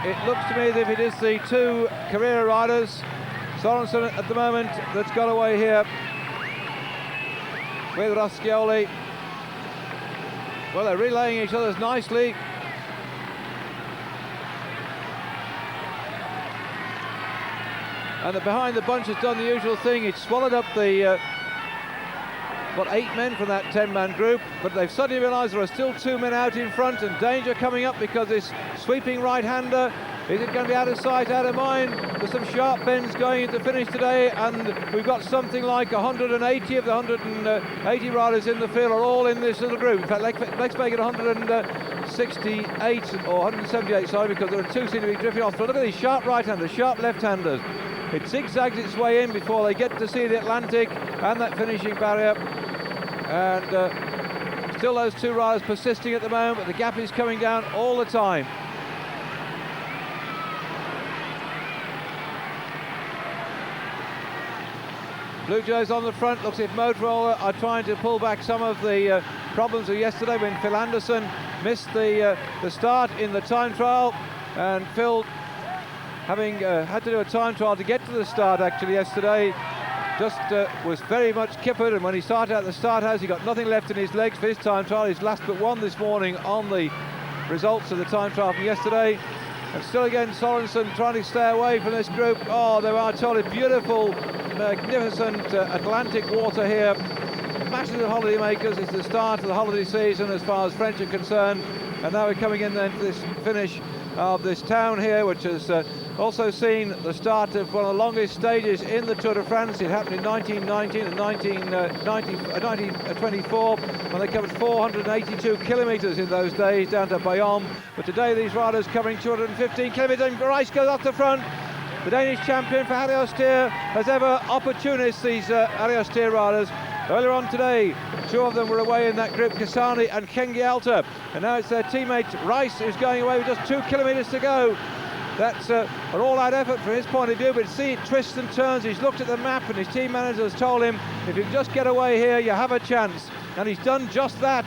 it looks to me as if it is the two Carrera riders. Sorensen at the moment that's got away here with Rascioli. Well, they're relaying each other's nicely. And the behind the bunch has done the usual thing. It's swallowed up the 8 men from that 10-man group, but they've suddenly realised there are still 2 men out in front, and danger coming up because this sweeping right-hander, is it going to be out of sight, out of mind? There's some sharp bends going into finish today, and we've got something like 180 of the 180 riders in the field are all in this little group. In fact, let's make it 168 or 178, sorry, because there are 2 seem to be drifting off. So look at these sharp right-handers, sharp left-handers. It zigzags its way in before they get to see the Atlantic and that finishing barrier. And still those 2 riders persisting at the moment, but the gap is coming down all the time. Blue Jays on the front. Looks as if Motorola are trying to pull back some of the problems of yesterday when Phil Anderson missed the start in the time trial, and Phil, having had to do a time trial to get to the start actually yesterday, just was very much kippered, and when he started out the start house he got nothing left in his legs for his time trial. He's last but one this morning on the results of the time trial from yesterday. And still again Sorensen trying to stay away from this group. Oh, there are totally beautiful, magnificent Atlantic water here. Masses of holiday makers. It's the start of the holiday season as far as French are concerned, and now we're coming in then to this finish of this town here, which has also seen the start of one of the longest stages in the Tour de France. It happened in 1919 and 1924 when they covered 482 kilometres in those days down to Bayonne. But today these riders covering 215 kilometres, and Rice goes off the front. The Danish champion for Harry-Austere has ever opportunists, these Harry-Austere riders. Earlier on today, 2 of them were away in that group, Cassani and Kengi Alta, and now it's their teammate Rice who's going away with just 2 kilometres to go. That's an all-out effort from his point of view, but see, it twists and turns. He's looked at the map and his team manager has told him, if you just get away here, you have a chance. And he's done just that.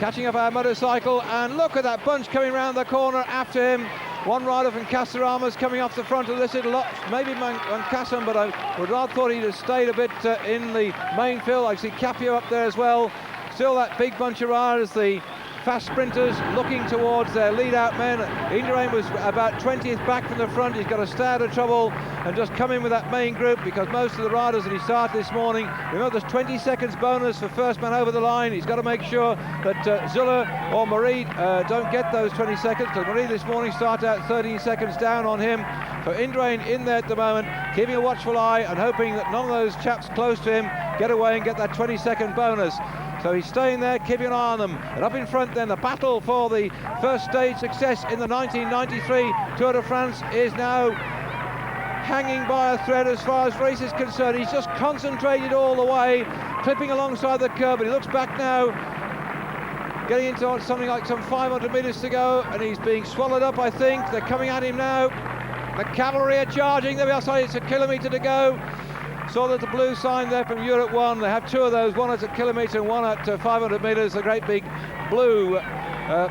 Catching up our motorcycle, and look at that bunch coming round the corner after him. One rider from Casaramas coming off the front of this little lot, maybe Mancassan, but I would rather thought he'd have stayed a bit in the main field. I see Capio up there as well. Still that big bunch of riders, the fast sprinters looking towards their lead-out men. Indurain was about 20th back from the front. He's got to stay out of trouble and just come in with that main group, because most of the riders that he started this morning, remember there's 20 seconds bonus for first man over the line. He's got to make sure that Zuller or Marie don't get those 20 seconds, because Marie this morning started out 13 seconds down on him. So Indurain in there at the moment, keeping a watchful eye and hoping that none of those chaps close to him get away and get that 20-second bonus. So he's staying there, keeping an eye on them. And up in front then, the battle for the first stage success in the 1993 Tour de France is now hanging by a thread as far as race is concerned. He's just concentrated all the way, clipping alongside the curb, but he looks back now, getting into something like some 500 metres to go, and he's being swallowed up, I think. They're coming at him now. The cavalry are charging. There we are, sorry, it's a kilometre to go. Saw that the blue sign there from Europe 1. They have 2 of those, one at a kilometre and one at 500 metres. The great big blue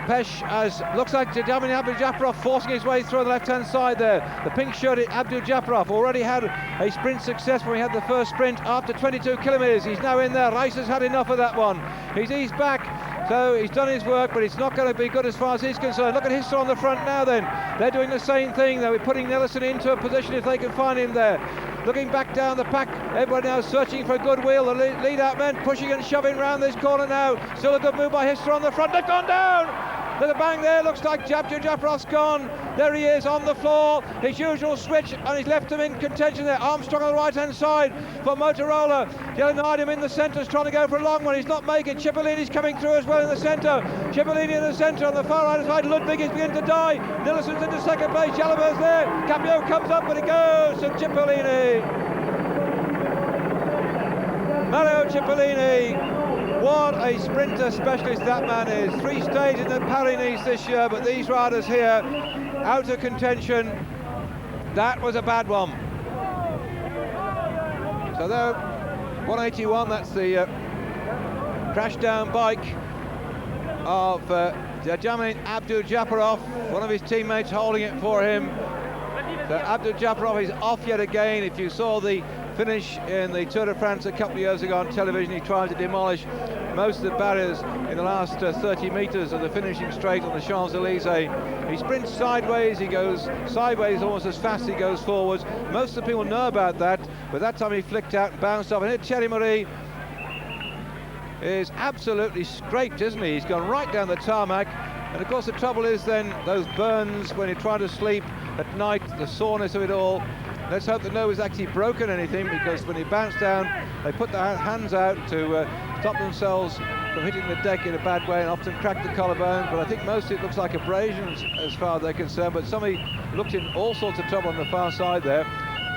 Pesh, as looks like Damien Abdul Japarov forcing his way through on the left-hand side there. The pink shirted Abdul Japarov already had a sprint success when he had the first sprint after 22 kilometres. He's now in there. Rice has had enough of that one. He's eased back. So he's done his work, but it's not going to be good as far as he's concerned. Look at Histor on the front now then. They're doing the same thing. They're putting Nelson into a position if they can find him there. Looking back down the pack, everybody now searching for a good wheel. The lead-out men pushing and shoving round this corner now. Still a good move by Histor on the front. They've gone down! There's a bang there. Looks like Abdul Japarov's gone. There he is on the floor. His usual switch, and he's left him in contention there. Armstrong on the right-hand side for Motorola. Jelinardim in the centre is trying to go for a long one. He's not making. Cipollini's coming through as well in the centre. Cipollini in the centre on the far right side. Ludwig is beginning to die. Nilsson's into second place. Jalabert's there. Capio comes up, but it goes to Cipollini. Mario Cipollini. What a sprinter specialist that man is. 3 stages in the Paris-Nice this year, but these riders here out of contention. That was a bad one. So though 181, that's the crash down bike of Jamin Abdul-Japarov, one of his teammates holding it for him. So Abdul-Japarov is off yet again. If you saw the finish in the Tour de France a couple of years ago on television, he tried to demolish most of the barriers in the last 30 metres of the finishing straight on the Champs-Elysees. He sprints sideways, he goes sideways almost as fast as he goes forwards. Most of the people know about that, but that time he flicked out and bounced off. And here Thierry Marie is absolutely scraped, isn't he? He's gone right down the tarmac. And of course the trouble is then those burns when you're trying to sleep at night, the soreness of it all. Let's hope that nobody's actually broken anything, because when he bounced down, they put their hands out to stop themselves from hitting the deck in a bad way and often crack the collarbone. But I think mostly it looks like abrasions as far as they're concerned. But somebody looked in all sorts of trouble on the far side there.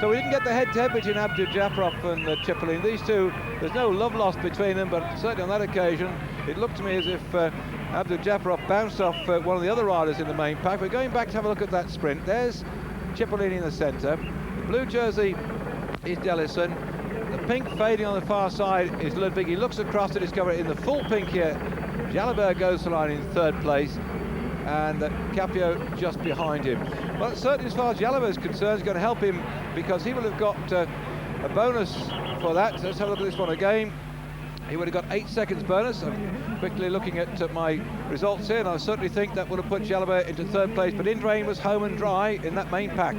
So we didn't get the head-to-head between Abdul-Japarov and Cipollini. These two, there's no love lost between them, but certainly on that occasion, it looked to me as if Abdul-Japarov bounced off one of the other riders in the main pack. We're going back to have a look at that sprint. There's Cipollini in the centre. The blue jersey is Dellison. The pink fading on the far side is Ludwig. He looks across to discover in the full pink here. Jalabert goes to line in third place, and Capio just behind him. Well, certainly as far as Jalabert is concerned, it's going to help him, because he will have got a bonus for that. So let's have a look at this one again. He would have got 8 seconds bonus. I'm quickly looking at my results here, and I certainly think that would have put Jalabert into third place, but Indurain was home and dry in that main pack.